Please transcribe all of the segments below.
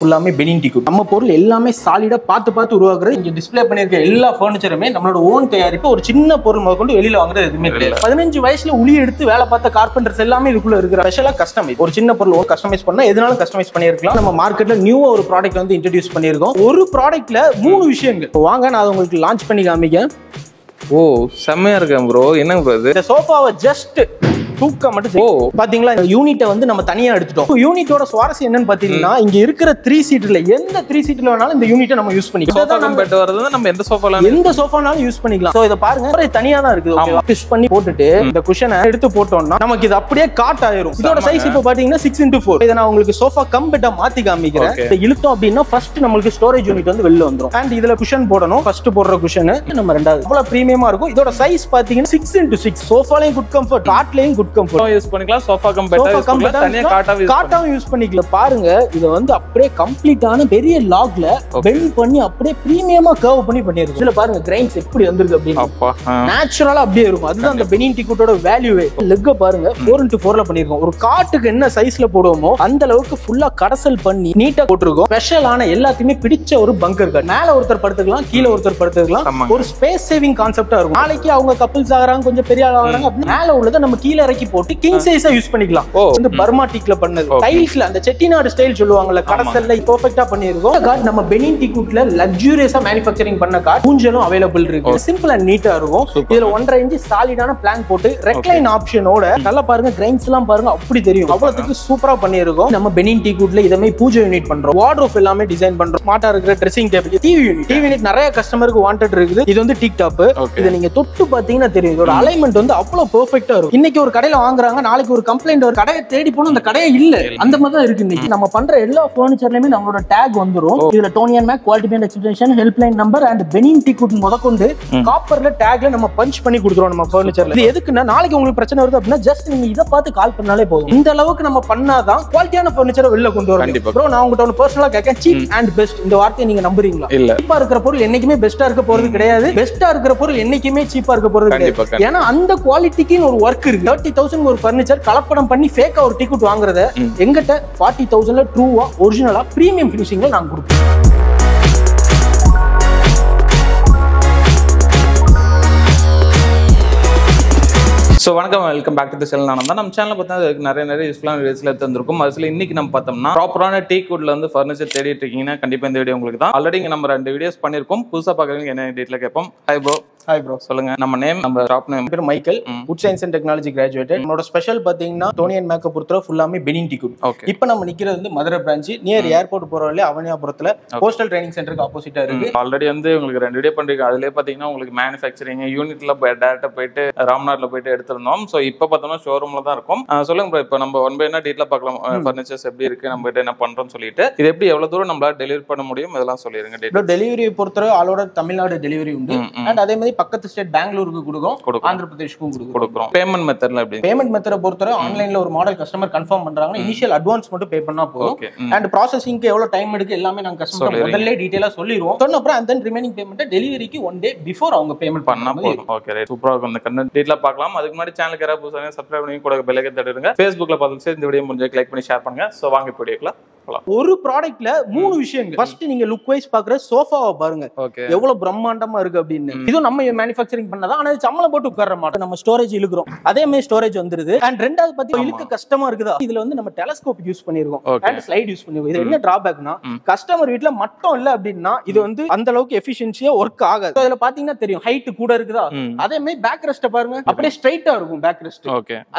ஃபுல்லாமே Benin tea good. நம்ம பொருள் எல்லாமே சாலிடா பார்த்து உருவாக்குறது. இங்க டிஸ்ப்ளே பண்ணிருக்க எல்லா ஃபர்னிச்சருமே நம்மளோட ஓன் தயாரிப்பு. ஒரு சின்ன பொருள் முதற்கொண்டு வெளியில வாங்குறது எதுவுமே கிடையாது. 15 வயசுல உளி எடுத்து வேலை பார்த்த கார்பெண்டர்ஸ் எல்லாமே இதுக்குள்ள இருக்கிற ஸ்பெஷலா கஸ்டமைஸ். ஒரு சின்ன பொருள் கஸ்டமைஸ் பண்ணா எதனாலும் கஸ்டமைஸ் பண்ணிருக்கலாம். நம்ம மார்க்கெட்ல நியூவா ஒரு ப்ராடக்ட் வந்து இன்ட்ரோடியூஸ் பண்ணிருக்கோம். ஒரு ப்ராடக்ட்ல 3 விஷயங்கள். வாங்க நான் உங்களுக்கு லான்ச் பண்ணி காமிக்கிறேன். ஓ செம்மையா இருக்கேன் ப்ரோ. என்ன ப்ரோ இது? இந்த சோஃபாவை ஜஸ்ட் தூக்க மட்டும் பாத்தீங்களா, யூனிட்டை வந்து நம்ம தனியா எடுத்துட்டோம். யூனிட்டோட சுவாரஸ்யம் என்னன்னு பாத்தீங்கன்னா, இங்க இருக்கிற 3 சீட்ல எந்த 3 சீட்ல வேணாலும் இந்த யூனிட்டை நம்ம யூஸ் பண்ணிக்கலாம். பெட் வரது நம்ம எந்த சோஃபானாலும் யூஸ் பண்ணிக்கலாம். சோ இத பாருங்க, தனியா தான் இருக்குது. ஓகே, புஷ் பண்ணி போட்டுட்டு இந்த குஷனை எடுத்து போட்டோம்னா நமக்கு இது அப்படியே காட் ஆயிரும். இதோட சைஸ் இப்போ பாத்தீங்கன்னா 6x4. இத நான் உங்களுக்கு சோஃபா கம் பெட்டா மாத்தி காமிக்கிறேன். இத இழுத்தோம் அப்படின்னா ஃபர்ஸ்ட் நமக்கு ஸ்டோரேஜ் யூனிட் வந்து வெளில வந்துரும். அண்ட் இதுல குஷன் போடணும். ஃபர்ஸ்ட் போடுற குஷன் நம்ம ரெண்டாவது. அவ்வளவு பிரீமியமா இருக்கும். இதோட சைஸ் பாத்தீங்கன்னா 6x6. சோஃபாலயும் குட் கம்ஃபர்ட், காட்லயும் குட் கம்ஃபர்ட் யூஸ் பண்ணிக்கலாம். சோஃபா கம் பெட்டா தனியா காட்டாவும் யூஸ் பண்ணிக்கலாம். பாருங்க, இது வந்து அப்படியே கம்ப்ளீட்டான பெரிய லாக்ல பெண்ட் பண்ணி அப்படியே பிரீமியமா கர்வ் பண்ணி பண்ணிருக்கு. இதுல பாருங்க கிரைன்ஸ் எப்படி வந்திருக்கு அப்படின்னு. நேச்சுரலா அப்படியே இருக்கும். அதுதான் அந்த பெனின் டீ குட்டோட வேல்யூவே. லெக்க பாருங்க 4x4ல பண்ணிருக்கோம். ஒரு காட்டுக்கு என்ன சைஸ்ல போடுவோமோ அந்த அளவுக்கு ஃபுல்லா கடசல் பண்ணி நீட்டா போட்டுருக்கோம். ஸ்பெஷலான எல்லாத்தையுமே பிடிச்ச ஒரு பங்கர் கார்டு. மேல ஒருத்தர் படுத்துக்கலாம், கீழே ஒருத்தர் படுத்துக்கலாம். ஒரு ஸ்பேஸ் சேவிங் கான்செப்டா இருக்கும். நாளைக்கு அவங்க கப்பிள்ஸ் ஆகுறாங்க, கொஞ்சம் பெரிய ஆள் ஆகுறாங்க அப்படின்னா மேல உள்ளதை நம்ம கீழே இறக்கி போட்டு கிங் சைஸா யூஸ் பண்ணிக்கலாம். இந்த பர்மா டீக்ல பண்ணது. டைல்ஸ்ல அந்த செட்டிநாடு ஸ்டைல் சொல்லுவாங்கல்ல, கடசல்ல பெர்ஃபெக்ட்டா பண்ணிருக்கோம். கார்டு நம்ம பெனின் டீ குட்ல லக்ஸூரியஸா மேனுஃபேக்சரிங் பண்ண கார்டு. ஊஞ்சலும் அவைலபிள் இருக்கு. சிம்பிள் அண்ட் நீட்டா இருக்கும். இதுல 1.5 இன்ச் சாலிடான பிளான் போட்டு ரெக்லைன் ஆப்ஷனோட நல்லா பாருங்க, கிரைன்ஸ் எல்லாம் பாருங்க அப்படி தெரியும். அவ்வளவுக்கு சூப்பரா பண்ணிருக்கோம். நம்ம பெனின் டீ குட்ல இதமே பூஜை யூனிட் பண்றோம். வார்ட்ரோப் எல்லாமே டிசைன் பண்றோம். ஸ்மார்ட்டா இருக்கிற ட்ரெஸ்ஸிங் டேபிள். டிவி யூனிட் நிறைய கஸ்டமருக்கு வாண்டட் இருக்குது. இது வந்து டீக் டாப். இத நீங்க தொட்டு பாத்தீங்கன்னா தெரியும். இதோட அலைன்மெண்ட் வந்து அவ்வளவு பெர்ஃபெக்ட்டா இருக்கும். இன்னைக்கு ஒரு கடையில வாங்குறாங்க, நாளைக்கு ஒரு கம்ப்ளைண்ட், ஒரு கடையை தேடி போனா அந்த கடையே இல்ல. அந்த மாதிரி தான் இருக்கு இன்னைக்கு. நம்ம பண்ற எல்லா ஃபர்னிச்சர்லயுமே நம்மளோட டேக் வந்துரும். இதுல Tony and Mac, quality band explanation, helpline number and Benin tea good முதற்கொண்டு காப்பர்ல டேக்ல நம்ம பஞ்ச் பண்ணி கொடுத்துறோம் நம்ம ஃபர்னிச்சர்ல. இது எதுக்குன்னா, நாளைக்கு உங்களுக்கு பிரச்சனை வருது அப்படின்னா ஜஸ்ட் நீங்க இத பார்த்து கால் பண்ணாலே போதும். இந்த அளவுக்கு நம்ம பண்ணாதான் குவாலிட்டியான ஃபர்னிச்சரை வெளில கொண்டு வரோம். ப்ரோ, நான் உங்ககிட்ட ஒரு பர்சனலா கேட்கேன், சீப் அண்ட் பெஸ்ட் இந்த வார்த்தையை நீங்க நம்புறீங்களா? இல்ல. சீப்பா இருக்கிற பொருள் என்னைக்குமே பெஸ்டா இருக்க போறது கிடையாது. பெஸ்டா இருக்கிற பொருள் என்னைக்குமே சீப்பா இருக்க போறது கிடையாது. ஏன்னா அந்த குவாலிட்டிக்கு ஒரு ஒர்க் இருக்கு. 30,000 ஒரு ஃபர்னிச்சர் கலப்படம் பண்ணி ஃபேக்கா ஒரு டீ குட் வாங்குறத எங்கிட்ட 40,000ல ட்ரூவா ஒரிஜினலா பிரீமியம் ஃபினிஷிங்ல நாங்க கொடுப்போம். ஸோ வணக்கம், welcome back to the channel. நான் தான் நம்ம சேனலில் பார்த்தா நிறைய யூஸ்ஃபுல்லான வீடியோஸ்ல எடுத்துருக்கும். அதில் இன்னைக்கு நம்ம பார்த்தோம்னா ப்ராப்பரான டீ குட்ல வந்து ஃபர்னிச்சர் தேடிட்டு இருக்கீங்கன்னா கண்டிப்பாக இந்த வீடியோ உங்களுக்கு தான். ஆல்ரெடி இங்கே நம்ம 2 வீடியோஸ் பண்ணியிருக்கோம். புதுசாக பார்க்குறவங்க என்ன டீட்டில் கேட்போம். ஹாய் ப்ரோ, சொல்லுங்க. நம்ம நேம், நம்ம ஷாப் நேம் பேர் Michael, food science and technology graduated. நம்மளோட ஸ்பெஷல் பாத்தீங்கன்னா டோனியன் மேக்கப் பொறுத்தவரை ஃபுல்லாமே பெனின் டீ குட். இப்போ நம்ம நிக்கிறது வந்து மதுரை பிரான்ச், நியர் ஏர்போர்ட் போற வழியில அவனியாபுரத்துல போஸ்டல் ட்ரைனிங் சென்டருக்கு ஆப்போசிட்டா இருக்கு. ஆல்ரெடி வந்து உங்களுக்கு 2 வீடியோ பண்றீங்க. அதுலேயே பார்த்தீங்கன்னா உங்களுக்கு மேனுஃபேக்சரிங் யூனிட்ல டேரக்டா போயிட்டு ராம்நாட்ல போயிட்டு எடுத்திருந்தோம். ஸோ இப்போ பார்த்தோம்னா ஷோரூம்ல தான் இருக்கும். சொல்லுங்க ப்ரோ, இப்போ நம்ம ஒன் பை என்ன டீட்டெயிலாக பார்க்கலாம். ஃபர்னிச்சர்ஸ் எப்படி இருக்கு, நம்ம கிட்ட என்ன பண்றோம்னு சொல்லிட்டு இது எப்படி எவ்வளவு தூரம் நம்மளால டெலிவரி பண்ண முடியும் இதெல்லாம் சொல்லிருங்க. டெலிவரியை பொறுத்தவரை ஆலோட தமிழ்நாடு டெலிவரி உண்டு. அண்ட் அதே மாதிரி பக்கத்து ஸ்டேட் பெங்களூருக்கு கொடுக்கும், ஆந்திர பிரதேஷ்க்கும் கொடுக்குறோம். பேமெண்ட் மெத்தட்ல எப்படி? பேமெண்ட் மெத்தட பொறுத்தவரை ஆன்லைன்ல ஒரு மாடல் கஸ்டமர் கன்ஃபார்ம் பண்றாங்க, இனிஷியல் அட்வான்ஸ் மட்டும் பே பண்ணா போதும். அண்ட் ப்ராசஸிங்க்கு எவ்வளவு டைம் எடுக்கு எல்லாமே நாங்க கஸ்டமர் முதல்ல டீடைலா சொல்லிடுவோம். சொன்ன அப்புறம் அந்த ரிமைனிங் பேமெண்ட் டெலிவரிக்கு 1 டே பிஃபோர் அவங்க பேமெண்ட் பண்ணா போதும். Okay, right. சூப்பரா இருக்கும். அந்த கண்டென்ட் டீடைலா பார்க்கலாம். அதுக்கு முன்னாடி சேனலுக்கு யாராவது புதுசா சப்ஸ்கிரைப் பண்ணி கூட பெல் ஐகான் தட்டிடுங்க. Facebookல பார்த்து இந்த வீடியோ முடிஞ்சா லைக் பண்ணி ஷேர் பண்ணுங்க. சோ வாங்க இப்போ வீடியோக்குள்ள போலாம். ஒரு ப்ராடக்ட்ல 3 விஷயங்கள். ஃபர்ஸ்ட் நீங்க லுக் வைஸ் பாக்குற சோஃபாவை பாருங்க, எவ்வளவு பிரம்மாண்டமா இருக்கு அப்படின்னு. இது நம்ம மேனுஃபேக்சரிங் பண்ணதா, ஆனா சம்பளம் போட்டு உட்கார மாட்டோம். நம்ம ஸ்டோரேஜ் இழுக்குறோம், அதே மாதிரி ஸ்டோரேஜ் வந்துருது. அண்ட் ரெண்டாவது பத்தி இழுக்க கஷ்டமா இருக்குதா, இதுல வந்து நம்ம டெலஸ்கோப் யூஸ் பண்ணிருக்கோம் அண்ட் ஸ்லைட் யூஸ் பண்ணிருக்கோம். இது என்ன டிராபேக்னா, கஸ்டமர் வீட்ல மட்டும் இல்ல அப்படின்னா இது வந்து அந்த அளவுக்கு எஃபிஷியன்சியா ஒர்க் ஆகாது. இதுல பாத்தீங்கன்னா தெரியும், ஹைட் கூட இருக்குதா, அதே மாதிரி பேக் ரெஸ்ட் பாருங்க அப்படியே ஸ்ட்ரைட்டா இருக்கும் பேக் ரெஸ்ட்.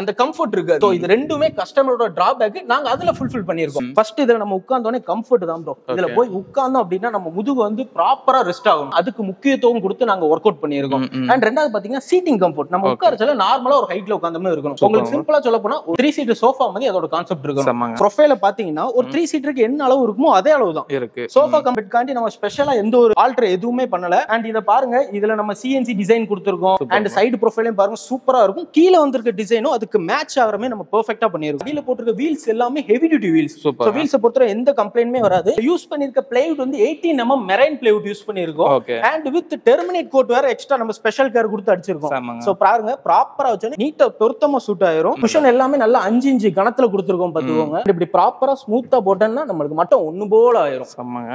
அந்த கம்ஃபர்ட் இருக்கு. சோ இது ரெண்டுமே கஸ்டமரோட டிராபேக், நாங்க அதுல ஃபுல்ஃபில் பண்ணிருக்கோம். ஃபர்ஸ்ட் இதுல நம்ம உட்கார்ந்தோனே கம்ஃபர்ட் தான் ப்ரோ. இதுல போய் உட்கார்ந்தோம் அப்படின்னா நம்ம முதுகு வந்து ப்ராப்பரா ரெஸ்ட் ஆகும். அதுக்கு முக்கியத்துவம் கொடுத்து நாங்க ஒர்க் அவுட் பண்ணிருக்கோம். அண்ட் ரெண்டாவது பாத்தீங்கன்னா சீட்டிங் கம்ஃபர்ட். நம்ம உட்கார்றதுல நார்மலா ஒரு ஹைட்ல உட்கார்ந்த மாதிரி இருக்கணும். உங்களுக்கு சிம்பிளா சொல்ல போனா ஒரு 3 சீட்டர் சோஃபா மாதிரி அதோட கான்செப்ட் இருக்கும். ப்ரொஃபைல பாத்தீங்கன்னா ஒரு 3 சீட்டருக்கு என்ன அளவு இருக்குமோ அதே அளவு தான் இருக்கு. சோஃபா கம்ஃபர்ட் காண்டி நம்ம ஸ்பெஷலா எந்த ஒரு ஆல்டர் எதுவுமே பண்ணல. அண்ட் இத பாருங்க, இதுல நம்ம CNC டிசைன் கொடுத்திருக்கோம். அண்ட் சைடு ப்ரொஃபைலையும் பாருங்க சூப்பரா இருக்கும். கீழ வந்திருக்க டிசைனும் அதுக்கு மேட்ச் ஆகறமே நம்ம பெர்ஃபெக்ட்டா பண்ணிருக்கோம். கீழ போட்டிருக்க வீல்ஸ் எல்லாமே heavy duty wheels. So wheels பொறுத்தவரை எந்த கம்ப்ளைண்ட்மே வராது. யூஸ் பண்ணிருக்க பிளைவுட் வந்து 18 mm மெரைன் பிளைவுட் யூஸ் பண்ணிருக்கோம். அண்ட் வித் டெர்மினேட் கோட் வேற எக்ஸ்ட்ரா நம்ம ஸ்பெஷல் கேர் கொடுத்து அடிச்சிருக்கோம். சோ பாருங்க ப்ராப்பரா வச்சா நீட்டா பொருத்தமா சூட் ஆயிரும். குஷன் எல்லாமே நல்லா 5 இன்ச் கணத்துல கொடுத்துருக்கோம் பாத்துக்கோங்க. இப்படி ப்ராப்பரா ஸ்மூத்தா போட்டோம்னா நம்மளுக்கு மட்டும் ஒண்ணு போல ஆயிரும்.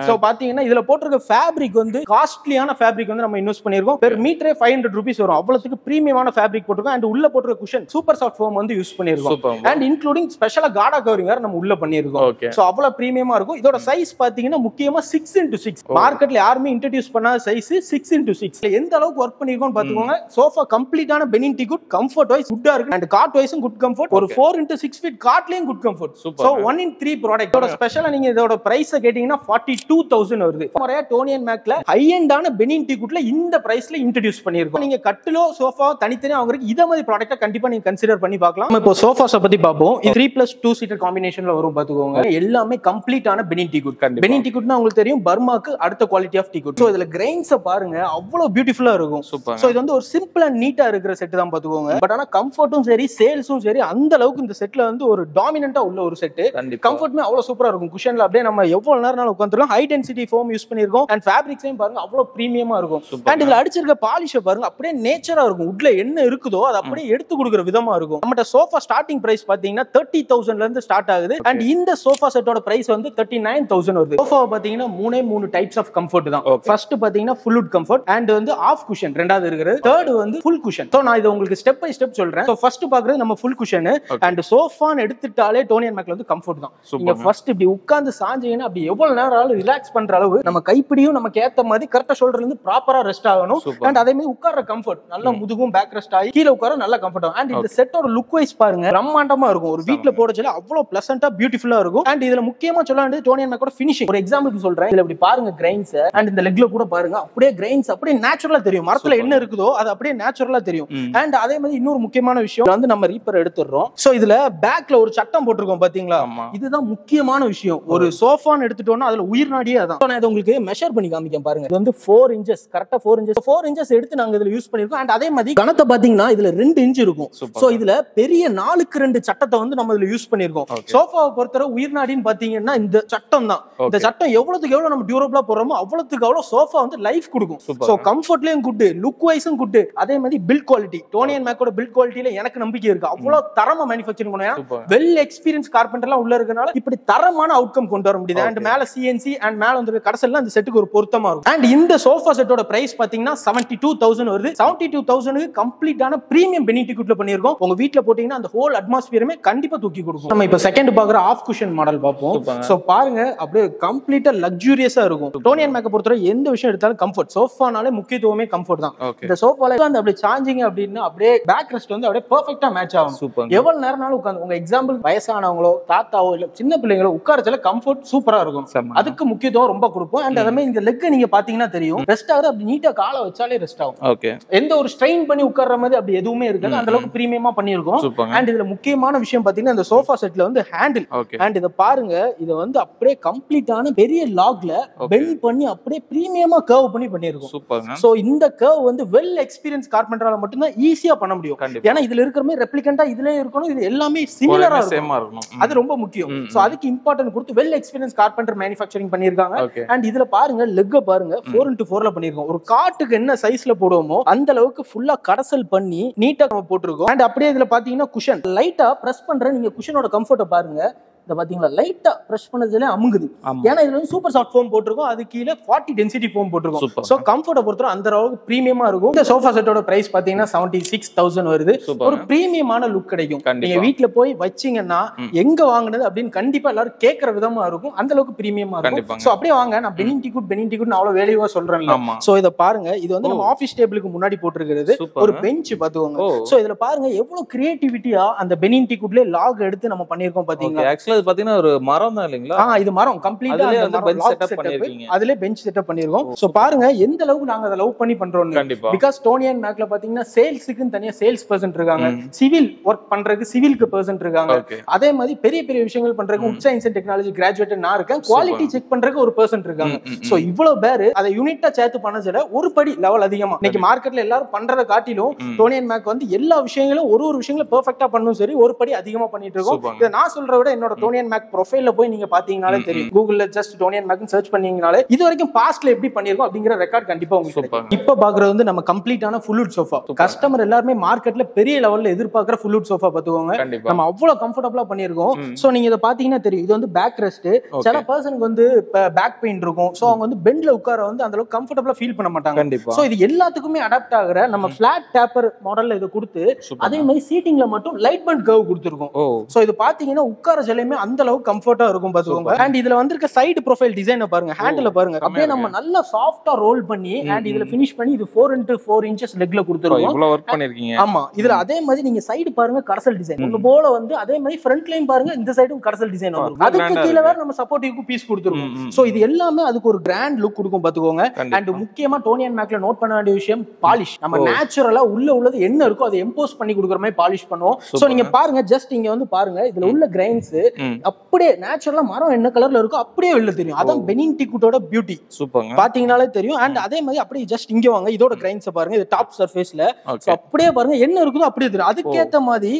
சோ பாத்தீங்கன்னா இதுல போட்டிருக்க ஃபேப்ரிக் வந்து காஸ்ட்லியான ஃபேப்ரிக் வந்து நம்ம இன்வெஸ்ட் பண்ணிருக்கோம். பெர் மீட்டரே 500 rupees வரும். அவ்வளவுக்கு பிரீமியமான ஃபேப்ரிக் போட்டிருக்கோம். அண்ட் உள்ள போட்டிருக்க குஷன் சூப்பர் சாஃப்ட் ஃபோம் வந்து யூஸ் பண்ணிருக்கோம். அண்ட் இன்க்ளூடிங் ஸ்பெஷலா காடா கவரிங் வேற நம்ம உள்ள பண்ணிருக்கோம். சோ அவ்வளவு பிரீமியமா இருக்கும். இதோட சைஸ் பாத்தீங்கன்னா முக்கியமா 6x6. மார்க்கெட்ல யாருமே இன்ட்ரோடியூஸ் பண்ணாத சைஸ் 6x6. எந்த அளவுக்கு வர்க் பண்ணிருக்கோம் பாத்துக்கோங்க. சோஃபா கம்ப்ளீட்டான Benin tea wood, comfort wise குட்டா இருக்கு. அண்ட் காட் வைஸும் குட் கம்ஃபர்ட். ஒரு 4x6 ஃபீட் காட்லயும் good comfort. So 1 in 3 product. இதோட ஸ்பெஷலா நீங்க இதோட பிரைஸ் கேட்டீங்கன்னா 42,000 வருது. நிறைய டோனி அண்ட் மேக்ல ஹை எண்டான பெனின் டீ குட்ல இந்த பிரைஸ்ல இன்ட்ரோடியூஸ் பண்ணிருக்கோம். நீங்க கட்டிலோ சோஃபா தனித்தனியா வாங்குறதுக்கு இத மாதிரி ப்ராடக்ட்ட கண்டிப்பா நீங்க கன்சிடர் பண்ணி பார்க்கலாம். நம்ம இப்போ சோஃபாஸ பத்தி பாப்போம். இது 3+2 சீட்டர் காம்பினேஷன்ல வரும் பாத்துக்கோங்க. எல்லாமே கம்ப்ளீட்டான Benin tea wood. Benin teak குட்னா உங்களுக்கு தெரியும் பர்மாக்கு அடுத்த quality of teak wood. So இதுல கிரெயின்ஸ பாருங்க அவ்வளவு பியூட்டிஃபுல்லா இருக்கும். சோ இது வந்து ஒரு சிம்பிள் அண்ட் நீட்டா இருக்கிற செட் தான் பாத்துக்கோங்க. பட் ஆனா கம்ஃபர்ட்டும் சரி சேல்ஸும் சரி அந்த அளவுக்கு இந்த செட்ல வந்து ஒரு டாமினன்ட்டா உள்ள ஒரு செட். கம்ஃபர்ட்மே அவ்வளவு சூப்பரா இருக்கும். குஷன்ல அப்படியே நம்ம எவ்வளவு நேரம் உட்கார்ந்துறோம். ஹை டென்சிட்டி ஃபோம் யூஸ் பண்ணிருக்கோம். அண்ட் ஃபேப்ரிக்ஸையும் பாருங்க அவ்வளவு பிரீமியமா இருக்கும். அண்ட் இதுல அடிச்சிருக்க பாலிஷ பாருங்க அப்படியே நேச்சரா இருக்கும். உட்ல என்ன இருக்குதோ அது அப்படியே எடுத்து கொடுக்குற விதமா இருக்கும். நம்ம சோஃபா ஸ்டார்டிங் பிரைஸ் பாத்தீங்கன்னா 30,000 ல இருந்து ஸ்டார்ட் ஆகுது. அண்ட் இந்த சோஃபா செட்டோட பிரைஸ் வந்து 39,000 வருது. சோஃபா பாத்தீங்கன்னா மூணு டைப்ஸ் ஆஃப் கம்ஃபர்ட் தான். ஃபர்ஸ்ட் பாத்தீங்கன்னா ஃபுல் வுட் கம்ஃபர்ட் அண்ட் வந்து ஆஃப் குஷன் ரெண்டாவது இருக்குது. தேர்ட் வந்து ஃபுல் குஷன். சோ நான் இத உங்களுக்கு ஸ்டெப் பை ஸ்டெப் சொல்றேன். சோ ஃபர்ஸ்ட் பாக்குறது நம்ம ஃபுல் குஷன். அண்ட் சோஃபான்னு எடுத்துட்டாலே டோனி அண்ட் மேக்ல வந்து கம்ஃபர்ட் தான். நீங்க ஃபர்ஸ்ட் இப்படி உட்கார்ந்து சாஞ்சீங்கன்னா அப்படி எவ்வளவு நேரம் ஆனாலும் ரிலாக்ஸ் பண்ற அளவு நம்ம கைப்பிடியும் நமக்கு ஏத்த மாதிரி கரெக்ட்டா ஷோல்டர்ல இருந்து ப்ராப்பரா ரெஸ்ட் ஆகணும். அண்ட் அதே மாதிரி உட்கார்ற கம்ஃபர்ட் நல்லா முதுகும் பேக் ரெஸ்ட் ஆகி கீழ உட்கார நல்லா கம்ஃபர்ட் ஆகும். அண்ட் இந்த செட்டோட லுக் வைஸ் பாருங்க பிரம்மாண்டமா இருக்கும். ஒரு வீட்ல போடச்சல அவ்வளவு பிளசன்ட்டா பியூட்டிஃபுல்லா இருக்கும். அண்ட் இதுல முக்கியமா சொல்ல வேண்டியது டோனி அண்ட் மேக்கோட ஃபினிஷிங். ஒரு எக்ஸாம்பிளுக்கு சொல்றேன். இதுல இப்படி பாருங்க கிரைன்ஸ். அண்ட் இந்த லெக்ல கூட பாருங்க அப்படியே கிரைன்ஸ் அப்படியே நேச்சுரலா தெரியும். மரத்துல என்ன இருக்குதோ அது அப்படியே நேச்சுரலா தெரியும். அண்ட் அதே மாதிரி இன்னொரு முக்கியமான விஷயம் வந்து நம்ம ரீப்பர் எடுத்துறோம். சோ இதுல பேக்ல ஒரு சட்டம் போட்டிருக்கோம் பாத்தீங்களா? இதுதான் முக்கியமான விஷயம். ஒரு சோஃபான்னு எடுத்துட்டோம்னா அதுல உயிர் நாடியே அதான். நான் இதை உங்களுக்கு மெஷர் பண்ணி காமிக்கேன் பாருங்க. இது வந்து 4 inches கரெக்டா 4 inches எடுத்து நாங்க இதுல யூஸ் பண்ணிருக்கோம். அண்ட் அதே மாதிரி கணத்தை பாத்தீங்கன்னா இதுல 2 inch இருக்கும். சோ இதுல பெரிய 4x2 சட்டத்தை வந்து நம்ம இதுல யூஸ் பண்ணிருக்கோம். சோஃபாவை பொறுத்தவரை உயிர் நாடின்னு பாத்தீங்கன்னா இந்த சட்டம் தான். இந்த சட்டம் எவ்வளவுக்கு எவ்வளவு நம்ம டியூரபிளா போறோமோ அவ்வளவுக்கு அவ்வளவு சோஃபா வந்து லைஃப் கொடுக்கும். சோ கம்ஃபர்ட்லயும் குட், லுக் வைஸும் குட். அதே மாதிரி பில்ட் குவாலிட்டி டோனி அண்ட் மேக்கோட பில்ட் குவாலிட்டில எனக்கு நம்பிக்கை இருக்கு. அவ்வளவு தரமா மேனுஃபேக்சரிங் பண்ணுவாங்க. வெல் எக்ஸ்பீரியன்ஸ் கார்பெண்டர்லாம் உள்ள இருக்கனால இப்படி தரமான அவுட்கம் கொண்டு வர முடியுது. அண்ட் மேல CNC அண்ட் மேல வந்து கடைசில அந்த செட்டுக்கு ஒரு பொருத்தமா இருக்கும். அண்ட் இந்த சோஃபா செட்டோட பிரைஸ் பாத்தீங்கன்னா 72,000 வருது. 72,000 கம்ப்ளீட்டான பிரீமியம் பெனின் டீ குட்ல பண்ணிருக்கோம். உங்க வீட்ல போட்டீங்கன்னா அந்த ஹோல் அட்மாஸ்பியருமே கண்டிப்பா தூக்கி கொடுக்கும். நம்ம இப்ப செகண்ட் பாக்குற ஆஃப் குஷன் மாடல் பாப்போம். சோ பாருங்க அப்படியே கம்ப்ளீட்டா லக்ஸூரியஸா இருக்கும். டோனி அண்ட் மேக்க பொறுத்தவரை எந்த விஷயம் எடுத்தாலும் கம்ஃபர்ட். சோஃபானாலே முக்கியத்துவமே கம்ஃபர்ட் தான். இந்த சோஃபால வந்து அப்படியே சாஞ்சிங்க அப்படின்னா அப்படியே பேக் ரெஸ்ட் வந்து அப்படியே பெர்ஃபெக்ட்டா மேட்ச் ஆகும். எவ்வளவு நேரம்னாலும் உட்கார்ந்து உங்க எக்ஸாம்பிள் வயசானவங்களோ தாத்தாவோ இல்ல சின்ன பிள்ளைங்களோ உட்காரச்சல கம்ஃபர்ட் சூப்பரா இருக்கும். அதுக்கு முக்கியத்துவம் ரொம்ப கொடுப்போம். அண்ட் அதே இந்த லெக் நீங்க பாத்தீங்கன்னா தெரியும் ரெஸ்ட் ஆகுது. அப்படி நீட்டா காலை வச்சாலே ரெஸ்ட் ஆகும். எந்த ஒரு ஸ்ட்ரெயின் பண்ணி உட்கார்ற மாதிரி அப்படி எதுவுமே இருக்காது. அந்த அளவுக்கு பிரீமியமா பண்ணிருக்கோம். அண்ட் இதுல முக்கியமான விஷயம் பாத்தீங்கன்னா இந்த சோஃபா செட்ல வந்து ஹேண்டில். அண்ட் இத பாருங்க இத வந்து அப்படியே கம்ப்ளீட்டான பெரிய லாக்ல பெண்ட் பண்ணி அப்படியே பிரீமியமா கர்வ் பண்ணி பண்ணிருக்கோம். சோ இந்த கர்வ் வந்து வெல் எக்ஸ்பீரியன்ஸ் கார்பெண்டரால மட்டும் தான் ஈஸியா பண்ண முடியும். ஏன்னா இதுல இருக்கிற மாதிரி ரெப்ளிகண்டா இதுலயே இருக்கணும். இது எல்லாமே சிமிலரா இருக்கணும். அது ரொம்ப முக்கியம். சோ அதுக்கு இம்பார்ட்டன்ட் கொடுத்து வெல் எக்ஸ்பீரியன்ஸ் கார்பெண்டர் மேனுஃபேக்சரிங் பண்ணிருக்காங்க. அண்ட் இதுல பாருங்க லெக்க பாருங்க 4x4ல பண்ணிருக்கோம். ஒரு காட்டுக்கு என்ன சைஸ்ல போடுவோமோ அந்த அளவுக்கு ஃபுல்லா கடசல் பண்ணி நீட்டா நம்ம போட்டுருக்கோம். அண்ட் அப்படியே இதுல பாத்தீங்கன்னா குஷன் லைட்டா பிரஸ் பண்ற நீங்க குஷனோட கம்ஃபர்ட்ட பாருங்க. இந்த பாத்தீங்களா லைட்டா பிரஷ் பண்ணதுல அமுங்குது. ஏன்னா இதுல வந்து சூப்பர் சாஃப்ட் ஃபோம் போட்டுருக்கோம். அது கீழ 40 டென்சிட்டி ஃபோம் போட்டுருக்கோம். சோ கம்ஃபர்ட்ட பொறுத்தவரை அந்த அளவுக்கு பிரீமியமா இருக்கும். இந்த சோஃபா செட்டோட பிரைஸ் பாத்தீங்கன்னா 76,000 வருது. ஒரு பிரீமியமான லுக் கிடைக்கும். நீங்க வீட்ல போய் வச்சீங்கன்னா எங்க வாங்குனது அப்படின்னு கண்டிப்பா எல்லாரும் கேட்கற விதமா இருக்கும். அந்த அளவுக்கு பிரீமியமா இருக்கும். சோ அப்படியே வாங்க. நான் பெனின் டீ குட் அவ்வளவு வேல்யூவா சொல்றேன்ல. சோ இத பாருங்க. இது வந்து நம்ம ஆபீஸ் டேபிளுக்கு முன்னாடி போட்டுருக்கிறது ஒரு பெஞ்ச் பாத்துக்கோங்க. சோ இதுல பாருங்க எவ்வளவு கிரியேட்டிவிட்டியா அந்த பெனின் டீ குட்ல லாக் எடுத்து நம்ம பண்ணிருக்கோம் பாத்தீங்களா? அது பாத்தீங்கன்னா ஒரு மரம் தான் இல்லீங்களா? இது மரம் கம்ப்ளீட்டா அந்த பெஞ்ச் செட்டப் பண்ணிருக்கீங்க. அதுல பெஞ்ச் செட்டப் பண்ணிருக்கோம். சோ பாருங்க எந்த அளவுக்கு நாங்க அத லவ் பண்ணி பண்றோம்னு. பிகாஸ் டோனி அண்ட் மேக்ல பாத்தீங்கன்னா சேல்ஸ்க்கு தனியா சேல்ஸ் பர்சன் இருக்காங்க. சிவில் வர்க் பண்றதுக்கு சிவிலுக்கு பர்சன் இருக்காங்க. அதே மாதிரி பெரிய பெரிய விஷயங்கள் பண்றதுக்கு உட் சயின்ஸ் அண்ட் டெக்னாலஜி கிராஜுவேட் நான் இருக்கேன். குவாலிட்டி செக் பண்றதுக்கு ஒரு பர்சன் இருக்காங்க. சோ இவ்வளவு பேர் அதை யூனிட்டா சேர்த்து பண்ணதுல ஒரு படி லெவல் அதிகமா. இன்னைக்கு மார்க்கெட்ல எல்லாரும் பண்றத காட்டிலும் டோனி அண்ட் மேக் வந்து எல்லா விஷயங்களும் ஒரு விஷயங்களும் பெர்ஃபெக்ட்டா பண்ணனும். சரி ஒரு படி அதிகமா பண்ணிட்டு இருக்கோம். இத நான் சொல்றத விட என்னோட டோனி அண்ட் மேக் ப்ரொஃபைல்ல போய் நீங்க பாத்தீங்கனாலே தெரியும். கூகுள்ல ஜஸ்ட் டோனி அண்ட் மேக்னு சர்ச் பண்ணீங்கனாலே இது வரைக்கும் பாஸ்ட்ல எப்படி பண்ணிருக்கோம் அப்படிங்கிற ரெக்கார்ட் கண்டிப்பா உங்களுக்கு இப்ப பாக்குறது வந்து நம்ம கம்ப்ளீட்டான ஃபுல் வுட் சோஃபா. கஸ்டமர் எல்லாருமே மார்க்கெட்ல பெரிய லெவல்ல எதிர்பார்க்கிற ஃபுல் வுட் சோஃபா பாத்துக்கோங்க. நம்ம அவ்வளவு கம்ஃபர்டபுளா பண்ணிருக்கோம். சோ நீங்க இத பாத்தீங்கன்னா தெரியும். இது வந்து பேக் ரெஸ்ட். சில பர்சனுக்கு வந்து பேக் பெயின் இருக்கும். சோ அவங்க வந்து பெண்ட்ல உட்கார வந்து அந்த அளவுக்கு கம்ஃபர்டபுளா ஃபீல் பண்ண மாட்டாங்க. சோ இது எல்லாத்துக்குமே அடாப்ட் ஆகுற நம்ம ஃபிளாட் டேப்பர் மாடல்ல இத கொடுத்து அதே மாதிரி சீட்டிங்ல மட்டும் லைட் பண்ட் கர்வ் கொடுத்திருக்கோம். சோ இது பாத்தீங்கன்னா உட்கார ஜலையுமே அந்த அளவுக்கு கம்ஃபர்ட்டா இருக்கும் பாத்துக்கோங்க. அண்ட் இதுல வந்திருக்க சைடு ப்ரொஃபைல் டிசைனை பாருங்க, ஹேண்டில் பாருங்க, அப்படியே நம்ம நல்லா சாஃப்ட்டா ரோல் பண்ணி அண்ட் இதுல ஃபினிஷ் பண்ணி இது 4x4 இன்ச்சஸ் லெக்ல கொடுத்திருக்கோம். இவ்வளவு வொர்க் பண்ணிருக்கீங்க. ஆமா, இதுல அதே மாதிரி நீங்க சைடு பாருங்க கடசல் டிசைன் ஒன்னு போல வந்து அதே மாதிரி ஃப்ரண்ட்லயும் பாருங்க இந்த சைடும் கடசல் டிசைன் வரும். அதுக்கு கீழ வேற நம்ம சப்போர்ட்டிவ்க்கு பீஸ் கொடுத்திருக்கோம். சோ இது எல்லாமே அதுக்கு ஒரு கிராண்ட் லுக் கொடுக்கும் பாத்துக்கோங்க. அண்ட் முக்கியமா டோனி அண்ட் மேக்ல நோட் பண்ண வேண்டிய விஷயம் பாலிஷ். நம்ம நேச்சுரலா உள்ளது என்ன இருக்கோ அதை எம்போஸ் பண்ணி கொடுக்குற மாதிரி பாலிஷ் பண்ணுவோம். சோ நீங்க பாருங்க, ஜஸ்ட் இங்க வந்து பாருங்க, இதுல உள்ள கிரைன்ஸ் அப்படியே நேச்சுரலா மரம் என்ன கலர்ல இருக்கோ அப்படியே வெளில தெரியும். அதான் பெனின் டீக்வுட்டோட பியூட்டி. சூப்பர், பாத்தீங்கனாலே தெரியும். அண்ட் அதே மாதிரி அப்படியே ஜஸ்ட் இங்க வாங்க, இதோட கிரைன்ஸ் பாருங்க, இது டாப் சர்ஃபேஸ்ல. சோ அப்படியே பாருங்க என்ன இருக்குதோ அப்படியே தெரியும். அதுக்கேத்த மாதிரி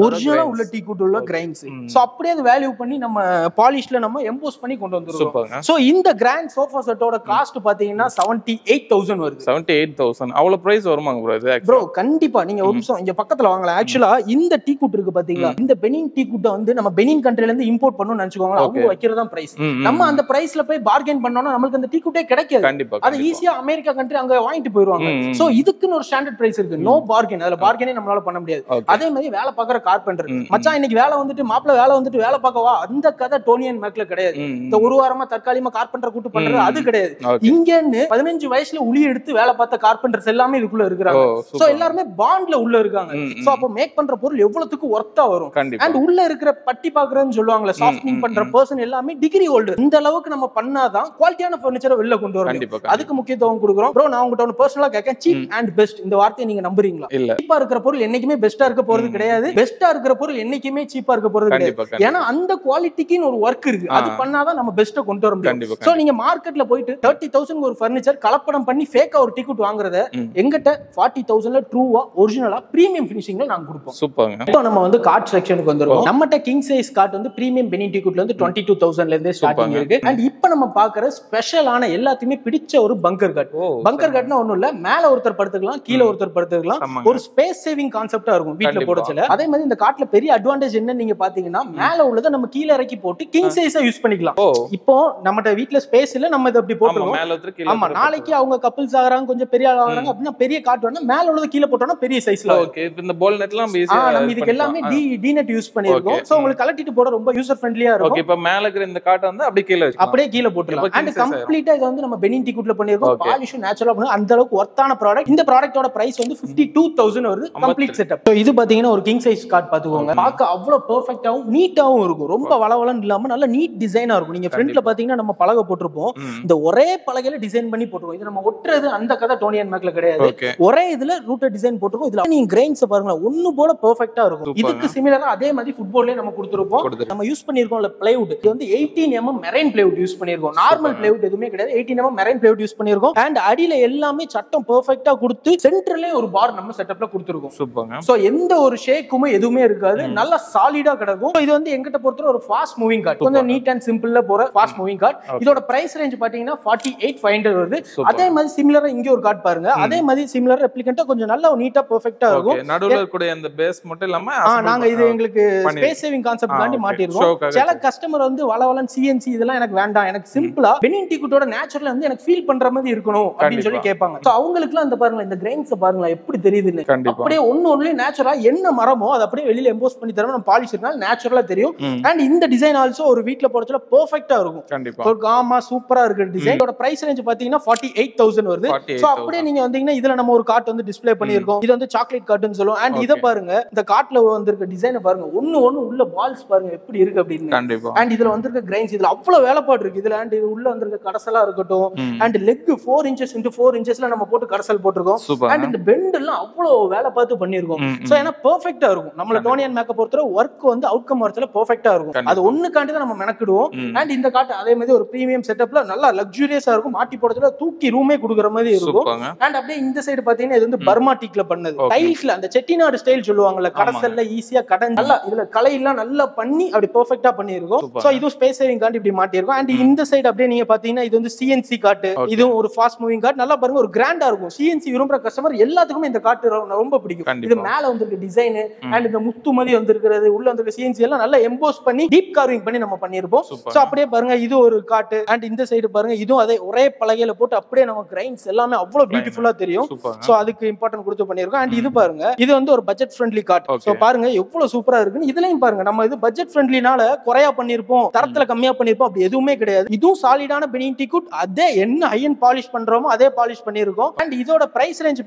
ஒரிஜினலா உள்ள டீக்வுட் உள்ள கிரைன்ஸ். சோ அப்படியே அது வேல்யூ பண்ணி நம்ம பாலிஷ்ல நம்ம எம்போஸ் பண்ணி கொண்டு வந்துருக்கோம். சோ இந்த கிராண்ட் சோஃபா செட்டோட காஸ்ட் பாத்தீங்கன்னா 78,000 வருது. 78,000 அவ்வளவு பிரைஸ் வருமாங்க ப்ரோ? கண்டிப்பா. நீங்க ஒரு நிமிஷம் இங்க பக்கத்துல வாங்கலாம். ஆக்சுவலா இந்த டீக்வுட் இருக்கு பாத்தீங்களா, இந்த பெனின் டீக்வுட் வந்து நம்ம பெனின் கண்ட்ரில இருந்து இம்போர்ட் பண்ணனும்னு நினைச்சுக்கோங்க. அவங்க வைக்கிறதா பிரைஸ். நம்ம அந்த பிரைஸ்ல போய் பார்கெயின் பண்ணோம்னா நமக்கு அந்த டீக்வுட்டே கிடைக்காது. அது ஈஸியா அமெரிக்கா கண்ட்ரி அங்க வாங்கிட்டு போயிடுவாங்க. சோ இதுக்குன்னு ஒரு ஸ்டாண்டர்ட் பிரைஸ் இருக்கு. No bargain. அதுல பார்கெயினே நம்மளால பண்ண முடியாது. அதே மாதிரி வேலை பார்க்குற கார்பெண்டர் மச்சான் இன்னைக்கு வேலை வந்துட்டு மாப்பிள்ள வேலை வந்துட்டு வேலை பார்க்கவா, அந்த கதை டோனி அண்ட் மேக்ல கிடையாது. இந்த ஒரு வாரமா தற்காலிகமா கார்பெண்டர் கூட்டு பண்றது அது கிடையாது. இங்கன்னு 15 வயசுல உளி எடுத்து வேலை பார்த்த கார்பெண்டர்ஸ் எல்லாமே இதுக்குள்ள இருக்காங்க. சோ எல்லாருமே பாண்ட்ல உள்ள இருக்காங்க. சோ அப்ப மேக் பண்ற பொருள் எவ்வளவுக்கு ஒர்த்தா வரும். அண்ட் உள்ள இருக்கிற பட்டி பாக்குறதுன்னு சொல்லுவாங்கல்ல, சாஃப்ட்னிங் பண்ற பர்சன் எல்லாமே டிகிரி ஹோல்டர். இந்த அளவுக்கு நம்ம பண்ணாதான் குவாலிட்டியான ஃபர்னிச்சரை வெளில கொண்டு வரோம். அதுக்கு முக்கியத்துவம் கொடுக்குறோம். ப்ரோ நான் உங்ககிட்ட ஒன்னு பர்சனலா கேட்க, சீப் அண்ட் பெஸ்ட் இந்த வார்த்தையை நீங்க நம்புறீங்களா? சீப்பா இருக்கிற பொருள் என்னைக்குமே பெஸ்டா இருக்க போறது கிடையாது. பெஸ்டா இருக்கிற பொருள் என்னைக்குமே சீப்பா இருக்க போறது கிடையாது. ஏன்னா அந்த குவாலிட்டிக்குன்னு ஒரு ஒர்க் இருக்கு. அது பண்ணாதான் நம்ம பெஸ்ட்டை கொண்டு வர முடியும். சோ நீங்க மார்க்கெட்ல போயிட்டு 30,000 ஒரு ஃபர்னிச்சர் கலப்படம் பண்ணி ஃபேக்கா ஒரு டிக்கெட் வாங்குறத எங்கிட்ட 40,000ல ட்ரூவா ஒரிஜினலா பிரீமியம் ஃபினிஷிங்ல நாங்க கொடுப்போம். சூப்பர்ங்க. இப்போ நம்ம வந்து கார்ட் செக்ஷனுக்கு வந்துருவோம். நம்மட்ட கிங் சைஸ் கார்ட் வந்து பிரீமியம் பெனின் டிக்கெட்ல இருந்து 22,000ல இருந்து ஸ்டார்டிங் இருக்கு. அண்ட் இப்போ நம்ம பாக்குற ஸ்பெஷலான எல்லாத்தையுமே பிடிச்ச ஒரு பங்கர் கார்ட். பங்கர் கார்ட்னா ஒண்ணும் இல்ல, மேல ஒருத்தர் படுத்துக்கலாம், கீழ ஒருத்தர் படுத்துக்கலாம். ஒரு ஸ்பேஸ் சேவிங் கான்செப்டா இருக்கும் வீட்ல போடச்சல. அதே மாதிரி இந்த கார்ட்ல பெரிய அட்வான்டேஜ் என்ன நீங்க பாத்தீங்கன்னா, மேல உள்ளத நம்ம கீழ இறக்கி போட்டு கிங் சைஸா யூஸ் பண்ணிக்கலாம். இப்போ நம்மட்ட வீட்ல ஸ்பேஸ் இல்ல, நம்ம இத அப்படி போட்டுருவோம். ஆமா, நாளைக்கு அவங்க கப்பிள்ஸ் ஆகறாங்க, கொஞ்சம் பெரிய ஆள் ஆகறாங்க அப்படினா பெரிய கார்ட் வேணா மேல உள்ளத கீழ போட்டோம்னா பெரிய சைஸ்ல. ஓகே, இப்போ இந்த பால் நெட்லாம் ஈஸியா நம்ம இதுக்கு எல்லாமே டி நெட் யூஸ் பண்ணிருக்கோம். சோ உங்களுக்கு கலட்டிட்டு போட ரொம்ப யூசர் ஃப்ரெண்ட்லியா இருக்கும். ஓகே, இப்போ மேல இருக்கிற இந்த கார்ட் வந்து அப்படியே கீழ போட்டுறலாம். அண்ட் கம்ப்ளீட்டா இது வந்து நம்ம பெனின் டிக்கெட்ல பண்ணிருக்கோம். பாலிஷ் நேச்சுரலா பண்ணி அந்த அளவுக்கு வர்த்தான ப்ராடக்ட். இந்த ப்ராடக்ட்டோட பிரைஸ் வந்து 52,000 வருது கம்ப்ளீட் செட்டப். சோ இது பாத்தீங்கன்னா ஒரு கிங் சைஸ் கார்ட் பாத்துக்கோங்க. பார்க்க அவ்வளவு பெர்ஃபெக்ட்டாவும் நீட்டாவும் இருக்கும். ரொம்ப வளவளன்னு இல்லாம நல்ல நீட் டிசைனா இருக்கும். நீங்க ஃப்ரண்ட்ல பாத்தீங்கன்னா நம்ம பலகை போட்டுருப்போம். இந்த ஒரே பலகையில டிசைன் பண்ணி போட்டுருவோம். இது நம்ம ஒட்டுறது அந்த கதை டோனி அண்ட் மேக்ல கிடையாது. ஒரே இதுல ரூட்டட் டிசைன் போட்டுருக்கோம். இதுல நீங்க கிரெயின்ஸ் பாருங்க ஒண்ணு போல பெர்ஃபெக்ட்டா இருக்கும். இதுக்கு சிமிலரா அதே மாதிரி ஃபுட்பால்லே நம்ம கொடுத்துருப்போம். நம்ம யூஸ் பண்ணிருக்கோம்ல பிளைவுட். இது வந்து 18mm மெரைன் பிளைவுட் யூஸ் பண்ணிருக்கோம். நார்மல் பிளைவுட் எதுவுமே கிடையாது. 18mm மெரைன் பிளைவுட் யூஸ் பண்ணிருக்கோம். அண்ட் அடியில எல்லாமே சட்டம் பெர்ஃபெக்ட்டா கொடுத்து சென்டர்லயே ஒரு பார் நம்ம செட்டப்ல கொடுத்துருக்கோம். சூப்பர்ங்க. சோ எந்த ஒரு ஷேக்குமே எதுவுமே இருக்காது. நல்லா சாலிடா கிடக்கும். இது வந்து எங்கிட்ட பொறுத்தவரை ஒரு ஃபாஸ்ட் மூவிங் கார்ட். கொஞ்சம் நீட் அண்ட் சிம்பிள்ல போற ஃபாஸ்ட் மூவிங் கார்ட். இதோட பிரைஸ் ரேஞ்ச் பாத்தீங்கன்னா 48,500 வருது. அதே மாதிரி சிமிலரா இங்க ஒரு கார்ட் பாருங்க. அதே மாதிரி சிமிலர் ரெப்ளிகண்டா கொஞ்சம் நல்லா நீட்டா பெர்ஃபெக்ட்டா இருக்கும். நடுவுல கூட அந்த பேஸ் மட்டும் இல்லாம நாங்க இது எங்களுக்கு ஸ்பேஸ் சேவிங் கான்செப்ட் காண்டி மாட்டிருக்கோம். சில கஸ்டமர் வந்து வளவளன் சிஎன்சி இதெல்லாம் எனக்கு வேண்டாம், எனக்கு சிம்பிளா பெனின் டிக்கெட்டோட நேச்சுரலா வந்து எனக்கு ஃபீல் பண்ற மாதிரி இருக்கணும் அப்படின்னு சொல்லி கேட்பாங்க. சோ அவங்களுக்குலாம் அந்த பாருங்க இந்த கிரெயின்ஸ் பாருங்க எப்படி தெரியுதுன்னு. அப்படியே ஒண்ணு நேச்சுரலா என்ன மரமோ அதை அப்படியே வெளியில எம்போஸ் பண்ணி தரணும். நம்ம பாலிஷ் இருக்கனால நேச்சுரலா தெரியும். அண்ட் இந்த டிசைன் ஆல்சோ ஒரு வீட்ல போறதுல பெர்ஃபெக்ட்டா இருக்கும். ஒரு காமா சூப்பரா இருக்கு டிசைன். இதோட பிரைஸ் ரேஞ்ச் பாத்தீங்கன்னா 48,000 வருது. சோ அப்படியே நீங்க வந்தீங்கன்னா இதுல நம்ம ஒரு கார்ட் வந்து டிஸ்ப்ளே பண்ணிருக்கோம். இது வந்து சாக்லேட் கார்ட்னு சொல்லுவோம். அண்ட் இத பாருங்க, இந்த கார்ட்ல வந்திருக்க டிசைனை பாருங்க, ஒண்ணு உள்ள பால்ஸ் பாருங்க எப்படி இருக்கு அப்படின்னு. அண்ட் இதுல வந்திருக்க கிரைன்ஸ் இதுல அவ்வளவு வேலைப்பாடு இருக்கு. இதுல அண்ட் இது உள்ள வந்திருக்க கடசலா இருக்கட்டும். அண்ட் லெக் 4 inches into 4 inchesல நம்ம போட்டு கடசல் போட்டுருக்கோம். அண்ட் இந்த பெண்ட் எல்லாம் அவ்வளவு வேலை பார்த்து பண்ணிருக்கோம். சோ ஏன்னா பெர்ஃபெக்ட்டா இருக்கும். நம்மள டோனி அண்ட் மேக்கப் பொறுத்தவரை ஒர்க் வந்து அவுட்கம் வரதுல பெர்ஃபெக்ட்டா இருக்கும். அது ஒண்ணுக்காண்டி தான் நம்ம மெனக்கிடுவோம். அண்ட் இந்த கார்ட் அதே மாதிரி ஒரு பிரீமியம் செட்டப்ல நல்லா லக்ஸூரியஸா இருக்கும். மாட்டி போடுறதுல தூக்கி ரூமே கொடுக்குற மாதிரி இருக்கும். அண்ட் அப்படியே இந்த சைடு பாத்தீங்கன்னா இது வந்து பர்மா டீக்ல பண்ணது. டைல்ஸ்ல அந்த செட்டிநாடு ஸ்டைல் சொல்லுவாங்கல்ல, கடசல்ல ஈஸியா கடன் நல்லா இதுல கலை எல்லாம் நல்லா பண்ணி அப்படி பெர்ஃபெக்ட்டா பண்ணியிருக்கோம். சோ இது ஸ்பேஸ் சேவிங் கார்டு இப்படி மாட்டியிருக்கோம். அண்ட் இந்த சைடு அப்படியே நீங்க பாத்தீங்கன்னா இது வந்து சிஎன்சி கார்டு, இது ஒரு ஃபாஸ்ட் மூவிங் கார்டு. நல்லா பாருங்க, ஒரு கிராண்டா இருக்கும். சிஎன்சி விரும்புற கஸ்டமர் எல்லாத்துக்குமே இந்த கார்டு ரொம்ப பிடிக்கும். இது மேல வந்திருக்க டிசைன் அண்ட் இந்த முத்து மாதிரி வந்திருக்கிறது, உள்ள வந்திருக்க சிஎன்சி எல்லாம் நல்லா எம்போஸ் பண்ணி டீப் கார்விங் பண்ணி நம்ம பண்ணிருப்போம். சோ அப்படியே பாருங்க, இது ஒரு கார்டு. அண்ட் இந்த சைடு பாருங்க, இதுவும் அதே ஒரே பலகையில போட்டு அப்படியே நம்ம கிரைன்ஸ் எல்லாமே அவ்வளவு பியூட்டிஃபுல்லா தெரியும். சோ அதுக்கு இம்பார்ட்டன்ட் கொடுத்து பண்ணிருக்கோம். அண்ட் இது பாருங்க, இது வந்து ஒரு பட்ஜெட் ஃப்ரெண்ட்லி கார்டு. சோ பாருங்க எவ்வளவு சூப்பரா இருக்குன்னு. இதுலயும் பாருங்க, நம்ம இது பட்ஜெட் ஃப்ரெண்ட்லினால குறையா பண்ணிருப்போம், தரத்துல கம்மியா பண்ணிருப்போம், அப்படி எதுவுமே கிடையாது. இதுவும் சாலிடான பெனின் டீ குட். அதே என்ன ஹை அண்ட் பாலிஷ் பண்றோமோ அதே பாலிஷ் பண்ணிருக்கோம். அண்ட் இதோட பிரைஸ் ரேஞ்ச்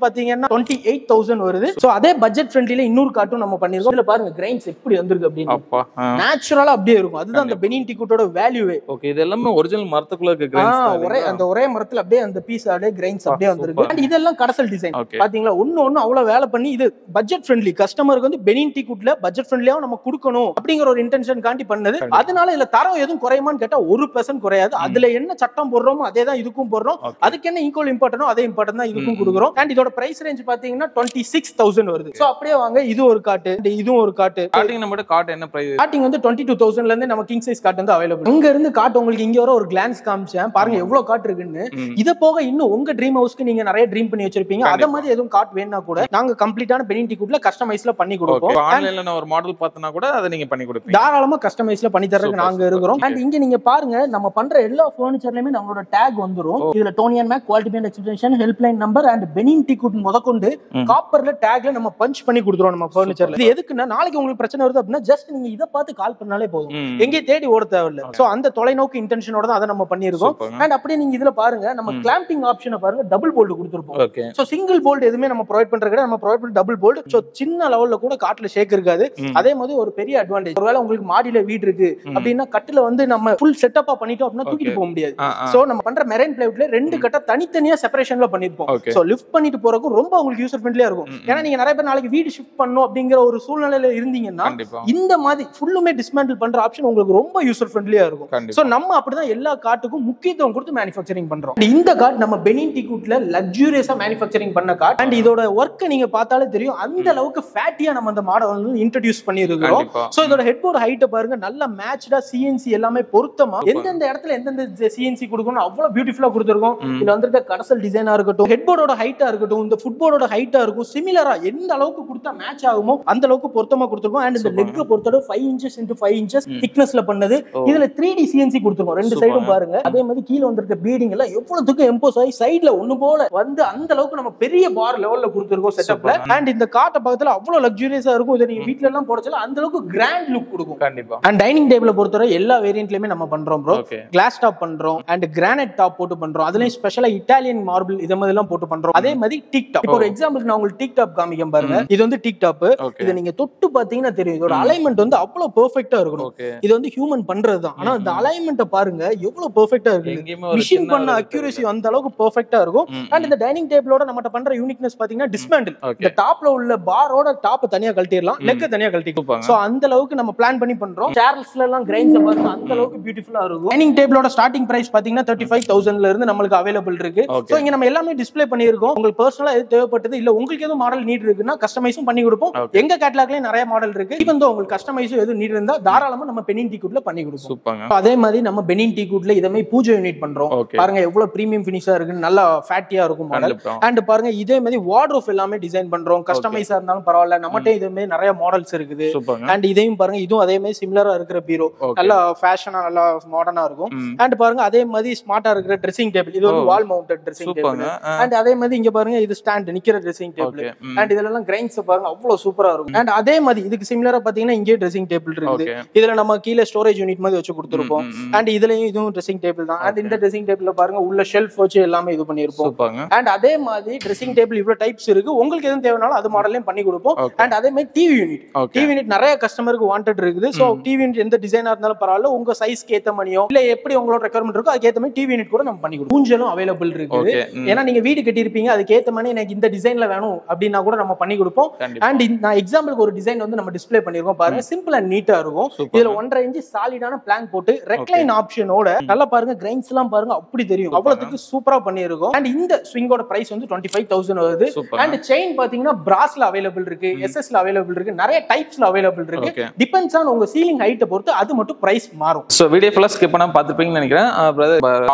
பாத்தீங்கன்னா 28,000 வருது. சோ அதே பட்ஜெட் ஃப்ரெண்ட்லில இன்னொரு கார்டும் நம்ம பண்ணிருக்கோம். இதுல பாருங்க கிரைன்ஸ் எப்படி வந்திருக்கு அப்படின்னு நேச்சுரலா அப்படியே இருக்கும். அதுதான் அந்த பெனின் டீ குட்டோட வேல்யூவே. ஓகே, இது எல்லாமே ஒரிஜினல் மரத்துக்குள்ள இருக்க கிரைன்ஸ், ஒரே மரத்துல அப்படியே அந்த பீஸ் அப்படியே கிரைன்ஸ் அப்படியே வந்திருக்கு. அண்ட் இதெல்லாம் கடசல் டிசைன் பாத்தீங்களா, ஒண்ணு அவ்வளவு வேலை பண்ணி. இது பட்ஜெட் ஃப்ரெண்ட்லி, கஸ்டமருக்கு வந்து பெனின் டீ குட்ல பட்ஜெட் ஃப்ரெண்ட்லியா நம்ம கொடுக்கணும் அப்படிங்கிற ஒரு இன்டென்ஷன் காண்டி பண்ணது. அதனால இதுல தரம் எதுவும் குறையுமான்னு கேட்டா 1% குறையாது. அதுல என்ன சட்டம் போடுறோமோ அதே தான் இதுக்கும் போடுறோம். அதுக்கு என்ன ஈக்குவல் இம்பார்ட்டனோ அதே இம்பார்ட்டன் தான் இதுக்கும் கொடுக்குறோம். அண்ட் இதோட பிரைஸ் ரேஞ்ச் பாத்தீங்கன்னா 26,000 வருது. சோ அப்படியே வாங்க, இது ஒரு காட்டு, இதுவும் ஒரு காட்டு. ஸ்டார்டிங் நம்ம காட் என்ன பிரைஸ்? ஸ்டார்டிங் வந்து 22,000ல இருந்து நம்ம கிங் சைஸ் காட் வந்து அவைலபிள். இங்க இருந்து காட் உங்களுக்கு இங்க வர ஒரு கிளான்ஸ் காமிச்சேன் பாருங்க எவ்வளவு காட் இருக்குன்னு. இத போக இன்னும் உங்க ட்ரீம் ஹவுஸ்க்கு நீங்க நிறைய ட்ரீம் பண்ணி வச்சிருப்பீங்க. அத மாதிரி எதுவும் காட் வேணும்னா கூட நாங்க கம்ப்ளீட்டான பெனின் டீ குட்ல கஸ்டமைஸ்ல பண்ணி கொடுப்போம். ஆன்லைன்ல நான் ஒரு மாடல் பார்த்தனா கூட அதை நீங்க பண்ணி கொடுப்பீங்க. தாராளமா கஸ்டமைஸ்ல பண்ணி தரதுக்கு நாங்க இருக்கிறோம். அண்ட் இங்க நீங்க பாருங்க, நம்ம பண்ற எல்லா ஃபர்னிச்சர்லயுமே நம்மளோட டேக் வந்துரும். இதுல டோனி அண்ட் மேக், quality band explanation, helpline number and Benin tea good முதற்கொண்டு காப்பர்ல டேக்ல நம்ம பஞ்ச் பண்ணி கொடுத்துறோம் நம்ம ஃபர்னிச்சர்ல. இது எதுக்குன்னா, நாளைக்கு உங்களுக்கு பிரச்சனை வருது அப்படின்னா ஜஸ்ட் நீங்க இத பார்த்து கால் பண்ணாலே போதும், எங்கே தேடி ஓட தேவையில்லை. சோ அந்த தொலைநோக்கு இன்டென்ஷனோட தான் அதை நம்ம பண்ணிருக்கோம். அண்ட் அப்படியே நீங்க இதுல பாருங்க, நம்ம கிளாம்பிங் ஆப்ஷனை பாருங்க, டபுள் போல்ட் கொடுத்துருப்போம். சோ சிங்கிள் போல்ட் எதுவுமே நம்ம ப்ரொவைட் பண்றது கிடையாது, நம்ம ப்ரொவைட் பண்ண டபுள் போல்ட். சோ சின்ன லெவல்ல கூட காட்டுல ஷேக் இருக்காது. அதே மாதிரி ஒரு பெரிய அட்வான்டேஜ், ஒருவேளை உங்களுக்கு மாடியில வீடு இருக்கு அப்படின்னா கட்டுல வந்து நம்ம ஃபுல் செட்டப்பா பண்ணிட்டோம் அப்படின்னா தூக்கிட்டு போக முடியாது. சோ நம்ம பண்ற மெரைன் பிளைவுட்ல 2 கட்ட தனித்தனியா செப்பரேஷன்ல பண்ணிருப்போம். சோ லிஃப்ட் பண்ணிட்டு போறதுக்கு ரொம்ப உங்களுக்கு யூசர் ஃப்ரெண்ட்லியா இருக்கும். ஏன்னா நீங்க நிறைய பேர் நாளைக்கு வீடு ஷிஃப்ட் பண்ணணும் அப்படிங்கிற ஒரு சூழ்நிலையில இருந்தீங்கன்னா இந்த மாதிரி ஃபுல்லுமே டிஸ்மேண்டில் பண்ற ஆப்ஷன் உங்களுக்கு ரொம்ப யூசர் ஃப்ரெண்ட்லியா இருக்கும். சோ நம்ம அப்படிதான் எல்லா காட்டுக்கும் முக்கியத்துவம் கொடுத்து மேனுஃபேக்சரிங் பண்றோம். இந்த கார்டு நம்ம பெனின் டீ குட்ல லக்ஸூரியஸா மேனுஃபேக்சரிங் பண்ண கார்டு. அண்ட் இதோட ஒர்க்கை நீங்க பார்த்தாலே தெரியும், அந்த அளவுக்கு ஃபேட்டியா நம்ம அந்த மாடல் வந்து இன்ட்ரோடியூஸ் பண்ணிருக்கோம். சோ இதோட ஹெட்போர்ட் ஹைட்டை பாருங்க, நல்ல மேட்ச்டா சிஎன்சி எல்லாமே பொருத்தமா எந்தெந்த இடத்துல எந்தெந்த சிஎன்சி கொடுக்கணும் அவ்வளவு பியூட்டிஃபுல்லா கொடுத்துருக்கோம். இதுல வந்துட்டு கடசல் டிசைனா இருக்கட்டும், ஹெட்போர்டோட ஹைட்டா இருக்கட்டும், இந்த ஃபுட்போர்டோட ஹைட்டா இருக்கும், சிமிலரா எந்த அளவுக்கு கொடுத்தா மேட்ச் ஆகுமோ அந்த அளவுக்கு பொருத்தமா கொடுத்துருக்கோம். அண்ட் இந்த லெக் பொறுத்தவரை 5 inches into 5 inches திக்னஸ்ல பண்ணது. இதுல 3D சிஎன்சி கொடுத்துருக்கோம் ரெண்டு சைடும் பாருங்க. அதே மாதிரி கீழே வந்திருக்க பீடிங் எல்லாம் எவ்வளவுக்கு எம்போஸ் ஆகி சைடுல ஒண்ணு போல வந்து அந்த அளவுக்கு நம்ம பெரிய பார் லெவல்ல கொடுத்துருக்கோம் செட்டப்ல. அண்ட் இந்த காட்ட பக்கத்துல அவ்வளவு லக்ஸூரியஸா இருக்கும். இதை நீங்க வீட்ல எல்லாம் போடச்சல அந்த அளவுக்கு கிராண்ட் லுக் கொடுக்கும் கண்டிப்பா. அண்ட் டைனிங் டேபிள பொறுத்தவரை எல்லா வேரியன்ட்லயுமே நம்ம பண்றோம் ப்ரோ. கிளாஸ் டாப் பண்றோம் அண்ட் கிரானைட் டாப் போட்டு பண்றோம். அதுலயும் ஸ்பெஷலா இட்டாலியன் மார்பிள் இத மாதிரி எல்லாம் போட்டு பண்றோம். அதே மாதிரி டீக் டாப். இப்போ ஒரு எக்ஸாம்பிளுக்கு நான் உங்களுக்கு டீக் டாப் காமிக்கிறேன் பாருங்க. இது வந்து டீக் டாப். இத நீங்க தொட்டு பாத்தீங்கன்னா தெரியும், இதோட அலைன்மெண்ட் வந்து அவ்வளவு பெர்ஃபெக்ட்டா இருக்கணும். இது வந்து ஹியூமன் பண்றதுதான், ஆனா இந்த அலைன்மெண்ட்ட பாருங்க எவ்வளவு பெர்ஃபெக்ட்டா இருக்கு. மிஷின் பண்ண அக்யூரசி அந்த அளவுக்கு பெர்ஃபெக்ட்டா இருக்கும். அண்ட் இந்த டைனிங் டேபிளோட நம்மட்ட பண்ற யூனிக்னஸ் பாத்தீங்கன்னா டிஸ்மேண்டில். இந்த டாப்ல உள்ள பாரோட டாப் தனியா கழட்டிடலாம், லெக் தனியா கழட்டிக்கலாம். சோ அந்த அளவுக்கு நம்ம பிளான் பண்ணி பண்றோம். சேர்ஸ்ல எல்லாம் கிரைன்ஸ் பாருங்க அந்த அளவுக்கு பியூட்டிஃபுல்லா இருக்கும். டைனிங் டேபிளோட ஸ்டார்டிங் பிரைஸ் பாத்தீங்கன்னா 35,000ல இருந்து நமக்கு அவைலபிள் இருக்கு. சோ இங்க நம்ம எல்லாமே டிஸ்ப்ளே பண்ணியிருக்கோம். உங்களுக்கு பர்சனலா எது தேவைப்பட்டது இல்ல உங்களுக்கு எதுவும் மாடல் நீட் இருக்குன்னா கஸ்டமைஸும் பண்ணி கொடுப்போம். எங்க கேட்டலாக்லயே நிறைய மாடல் இருக்கு. ஈவன் தோ உங்களுக்கு கஸ்டமைஸும் எது நீட் இருந்தா தாராளமா நம்ம பெனின் டீ குட்ல பண்ணி கொடுப்போம். அதே மாதிரி நம்ம பெனின் டீ குட்ல இதமே பூஜை யூனிட் பண்றோம். பாருங்க எவ்வளவு பிரீமியம் ஃபினிஷா இருக்கு, நல்லா ஃபேட்டியா இருக்கும் மாடல். அண்ட் பாருங்க இதே மாதிரி வார்ட்ரோப் எல்லாமே டிசைன் பண்றோம். கஸ்டமைஸா இருந்தாலும் பரவாயில்ல, நம்மகிட்ட இதே நிறைய மாடல்ஸ் இருக்குது. அண்ட் இதையும் பாருங்க, இதுவும் அதே மாதிரி சிமிலரா இருக்கிற பீரோ, நல்லா ஃபேஷனா நல்லா மாடர்னா இருக்கும். அண்ட் பாருங்க அதே மாதிரி ஸ்மார்ட்டா இருக்கிற ட்ரெஸ்ஸிங் டேபிள். இது வந்து வால் மவுண்டட் ட்ரெஸ்ஸிங் டேபிள். அண்ட் அதே மாதிரி இங்க பாருங்க இது ஸ்டாண்ட் நிக்கிற ட்ரெஸ்ஸிங் டேபிள். அண்ட் இதெல்லாம் கிரைன்ஸ் பாருங்க அவ்வளவு சூப்பரா இருக்கும். அண்ட் அதே மாதிரி இதுக்கு சிமிலரா பாத்தீங்கன்னா இங்கே ட்ரெஸ்ஸிங் டேபிள் இருக்குது. இதுல நம்ம கீழே ஸ்டோரேஜ் யூனிட் மாதிரி வச்சு கொடுத்துருப்போம். அண்ட் இதுலயும் இதுவும் ட்ரெஸ்ஸிங் டேபிள் தான். அண்ட் இந்த ட்ரெஸ்ஸிங் டேபிள்ல பாருங்க உள்ள ஷெல்ஃப் வச்சு எல்லாமே இது பண்ணிருப்போம். அண்ட் அதே மாதிரி ட்ரெஸ்ஸிங் டேபிள் இவ்வளவு டைப்ஸ் இருக்கு. உங்களுக்கு எதுவும் தேவைனாலும் அது மாடலையும் பண்ணி கொடுப்போம். அண்ட் அதே மாதிரி டிவி யூனிட். டிவி யூனிட் நிறைய கஸ்டமருக்கு வாண்டட் இருக்குது. சோ டிவி யூனிட் எந்த டிசைனா இருந்தாலும் பரவாயில்ல, உங்க சைஸ்க்கு ஏத்த மாதிரியோ இல்ல எப்படி உங்களோட ரெக்யர்மெண்ட் இருக்கோ அதுக்கு ஏத்த மாதிரி டிவி யூனிட் கூட நம்ம பண்ணி கொடுப்போம். ஊஞ்சலும் அவைலபிள் இருக்குது. ஏன்னா நீங்க வீடு கட்டியிருப்பீங்க, அதுக்கு ஏத்த மாதிரி எனக்கு இந்த டிசைன்ல வேணும் அப்படின்னா கூட நம்ம பண்ணி கொடுப்போம். அண்ட் நான் எக்ஸாம்பிளுக்கு ஒரு டிசைன் வந்து நம்ம டிஸ்ப்ளே பண்ணிருக்கோம் பாருங்க, சிம்பிள் அண்ட் நீட்டா இருக்கும். இதுல 1.5 inch சாலிடான பிளாங்க் போட்டு ரெக்லைன் ஆப்ஷனோட நல்லா பாருங்க கிரைன்ஸ் எல்லாம் பாருங்க அப்படி தெரியும், அவ்வளவுக்கு சூப்பரா பண்ணிருக்கோம். அண்ட் இந்த ஸ்விங்கோட பிரைஸ் வந்து 25,000 வருது. அண்ட் செயின் பாத்தீங்கன்னா பிராஸ்ல அவைலபிள் இருக்கு, எஸ்எஸ்ல அவைலபிள் இருக்கு, நிறைய டைப்ஸ்ல அவைலபிள் இருக்கு. டிபெண்ட் டிபெண்ட்ஸ் ஆன் உங்க சீலிங் ஹைட்டை பொறுத்து அது மட்டும் பிரைஸ் மாறும். ஸோ வீடியோ ஃபுல்லாக ஸ்கிப் பண்ணாம பார்த்துப்பீங்கன்னு நினைக்கிறேன்.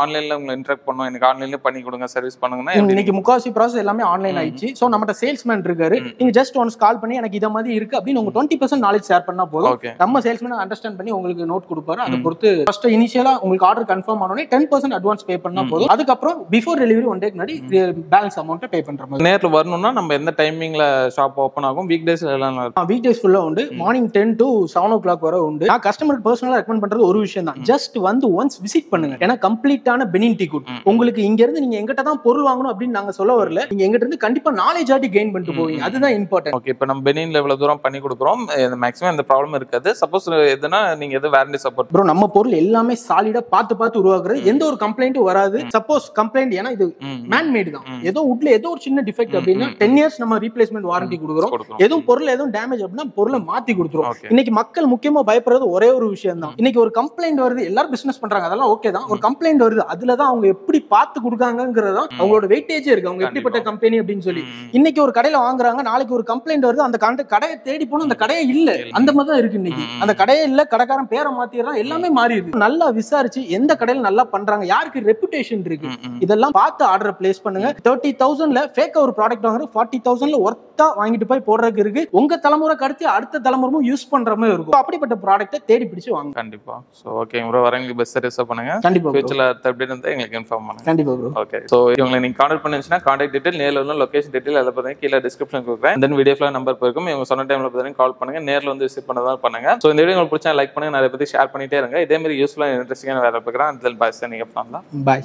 ஆன்லைன்ல உங்களை இன்ட்ராக்ட் பண்ணோம், எனக்கு ஆன்லைன்ல பண்ணி கொடுங்க, சர்வீஸ் பண்ணுங்கன்னா இன்னைக்கு முக்காசி ப்ராசஸ் எல்லாமே ஆன்லைன் ஆயிடுச்சு. ஸோ நம்மகிட்ட சேல்ஸ்மேன் இருக்காரு, நீங்க ஜஸ்ட் ஒன்ஸ் கால் பண்ணி எனக்கு இதை மாதிரி இருக்கு அப்படின்னு உங்க 20% நாலேஜ் ஷேர் பண்ணா போதும். நம்ம சேல்ஸ்மேன் அண்டர்ஸ்டாண்ட் பண்ணி உங்களுக்கு நோட் கொடுப்பாரு. அதை பொறுத்து ஃபர்ஸ்ட் இனிஷியலா உங்களுக்கு ஆர்டர் கன்ஃபார்ம் ஆனோடனே 10% அட்வான்ஸ் பே பண்ணா போதும். அதுக்கப்புறம் பிஃபோர் டெலிவரி 1 டேக்கு முன்னாடி பேலன்ஸ் அமௌண்ட் பே பண்ற மாதிரி. நேர்ல வரணும்னா நம்ம எந்த டைமிங்ல ஷாப் ஓபன் ஆகும்? வீக் டேஸ் எல்லாம் வீக் டேஸ் ஃபுல்லா உண்டு. மார்னிங் 10 to 7 o'clock வரை உண்டு. நான் கஸ்டமருக்கு பர்சனலா ரெக்கமெண்ட் பண்றது ஒரு விஷயம் தான், ஜஸ்ட் வந்து ஒன்ஸ் விசிட் பண்ணுங்க. ஏன்னா கம்ப்ளீட்டான பெனின் டீ குட். உங்களுக்கு இங்க இருந்து நீங்க எங்கிட்ட தான் பொருள் வாங்கணும் அப்படின்னு நாங்க சொல்ல வரல, நீங்க எங்கிட்ட இருந்து கண்டிப்பா நாலேஜ் ஆட்டி கெயின் பண்ணிட்டு போவீங்க. அதுதான் இம்பார்ட்டன்ட். ஓகே, இப்போ நம்ம பெனின்ல எவ்வளவு தூரம் பண்ணி கொடுக்குறோம், மேக்ஸிமம் எந்த ப்ராப்ளம் இருக்காது. சப்போஸ் எதுனா நீங்க எது வாரண்டி சப்போர்ட் ப்ரோ, நம்ம பொருள் எல்லாமே சாலிடா பார்த்து உருவாக்குறது, எந்த ஒரு கம்ப்ளைண்ட்டும் வராது. சப்போஸ் கம்ப்ளைண்ட், ஏன்னா இது மேன் மேட் தான், ஏதோ உட்ல ஏதோ ஒரு சின்ன டிஃபெக்ட் அப்படின்னா 10 years நம்ம ரீப்ளேஸ்மெண்ட் வாரண்டி கொடுக்குறோம். எதுவும் பொருள் எதுவும் டேமேஜ் அப்படின்னா பொருளை மாத்தி கொடுத்துருவோம். இன்னைக்கு மக்கள் முக்கியமா பயப்படுறது ஒரே ஒரு விஷயம் தான். இன்னைக்கு ஒரு கம்ப்ளைண்ட் வருது, எல்லாரும் பிசினஸ் பண்றாங்க, அதெல்லாம் ஓகே தான். ஒரு கம்ப்ளைண்ட் வருது, அதுலதான் அவங்க எப்படி பார்த்து கொடுக்காங்கிறது தான் அவங்களோட வெயிட்டேஜ் இருக்கு, அவங்க எப்படிப்பட்ட கம்பெனி அப்படின்னு சொல்லி. இன்னைக்கு ஒரு கடையில வாங்குறாங்க, நாளைக்கு ஒரு கம்ப்ளைண்ட் வருது, அந்த கடையை தேடி போனா அந்த கடையே இல்ல, அந்த மாதிரி தான் இருக்கு இன்னைக்கு. அந்த கடையே இல்ல, கடைக்காரன் பேரை மாத்திடுறான், எல்லாமே மாறிடுது. நல்லா விசாரிச்சு எந்த கடையில நல்லா பண்றாங்க, யாருக்கு ரெப்புடேஷன் இருக்கு, இதெல்லாம் பார்த்து ஆர்டர் பிளேஸ் பண்ணுங்க. 30,000ல ஃபேக்கா ஒரு ப்ராடக்ட் வாங்குறது 40,000ல ஒர்த்தா வாங்கிட்டு போய் போடுறதுக்கு இருக்கு. உங்க தலைமுறை கடத்தி அடுத்த தலைமுறையும் யூஸ் பண்ற மாதிரி இருக்கும். அப்படிப்பட்ட ப்ராடக்ட்டை தேடி பிடிச்சு வாங்க. கண்டிப்பா. சோ ஓகே ப்ரோ, வரவங்களுக்கு பெஸ்ட் சர்வீஸ் பண்ணுங்க. கண்டிப்பா. ஃபியூச்சர்ல அப்டேட் இருந்தா எங்களுக்கு இன்ஃபார்ம் பண்ணுங்க. கண்டிப்பா ப்ரோ. ஓகே, சோ இவங்களை நீங்க கான்டாக்ட் பண்ணுச்சுனா கான்டாக்ட் டீடைல், நேர்ல வந்து லொகேஷன் டீடைல் எல்லாம் பாத்தீங்க கீழ டிஸ்கிரிப்ஷன் கொடுக்குறேன். தென் வீடியோ ஃபுல்லா நம்பர் போயிருக்கும். இவங்க சொன்ன டைம்ல பாத்தீங்க கால் பண்ணுங்க, நேர்ல வந்து விசிட் பண்ணதா பண்ணுங்க. சோ இந்த வீடியோ உங்களுக்கு பிடிச்சா லைக் பண்ணுங்க, நிறைய பத்தி ஷேர் பண்ணிட்டே இருங்க. இதே மாதிரி யூஸ்ஃபுல்லா இன்ட்ரெஸ்டிங்கான வேற பார்க்கறேன். தென் பாய், நீங்க பண்ணலாம். பாய்.